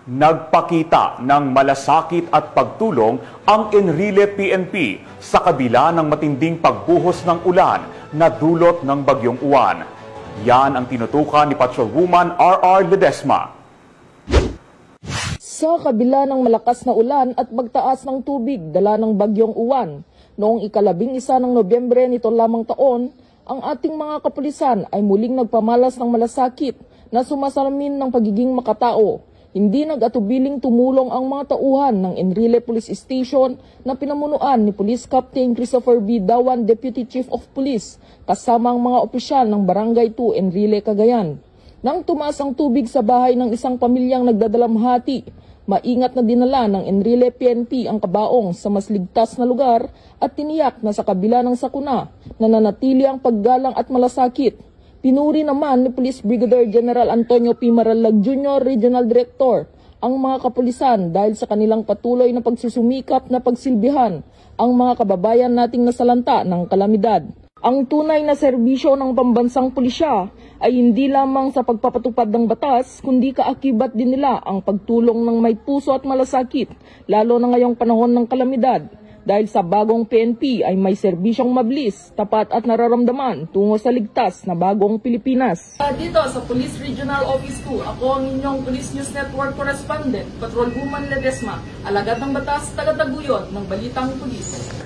Nagpakita ng malasakit at pagtulong ang Enrile PNP sa kabila ng matinding pagbuhos ng ulan na dulot ng Bagyong Uwan. Yan ang tinutukan ni Patrolwoman R.R. Ledesma. Sa kabila ng malakas na ulan at pagtaas ng tubig dala ng Bagyong Uwan, noong ika-11 ng Nobyembre nito lamang taon, ang ating mga kapulisan ay muling nagpamalas ng malasakit na sumasalamin ng pagiging makatao. Hindi nag-atubiling tumulong ang mga tauhan ng Enrile Police Station na pinamunuan ni Police Captain Christopher B. Dawan, Deputy Chief of Police, kasama ang mga opisyal ng Barangay 2 Enrile, Cagayan. Nang tumaas ang tubig sa bahay ng isang pamilyang nagdadalamhati, maingat na dinala ng Enrile PNP ang kabaong sa mas ligtas na lugar at tiniyak na sa kabila ng sakuna nananatili ang paggalang at malasakit. Pinuri naman ni Police Brigadier General Antonio P. Maralag Jr., Regional Director, ang mga kapulisan dahil sa kanilang patuloy na pagsusumikap na pagsilbihan ang mga kababayan nating nasalanta ng kalamidad. Ang tunay na serbisyo ng pambansang pulisya ay hindi lamang sa pagpapatupad ng batas, kundi kaakibat din nila ang pagtulong ng may puso at malasakit, lalo na ngayong panahon ng kalamidad. Dahil sa bagong PNP ay may serbisyong mabilis, tapat at nararamdaman tungo sa ligtas na bagong Pilipinas. Dito sa Police Regional Office 2, ako ang inyong Police News Network Correspondent, Patrolwoman Ledesma, alagad ng batas, tagataguyod ng Balitang Pulis.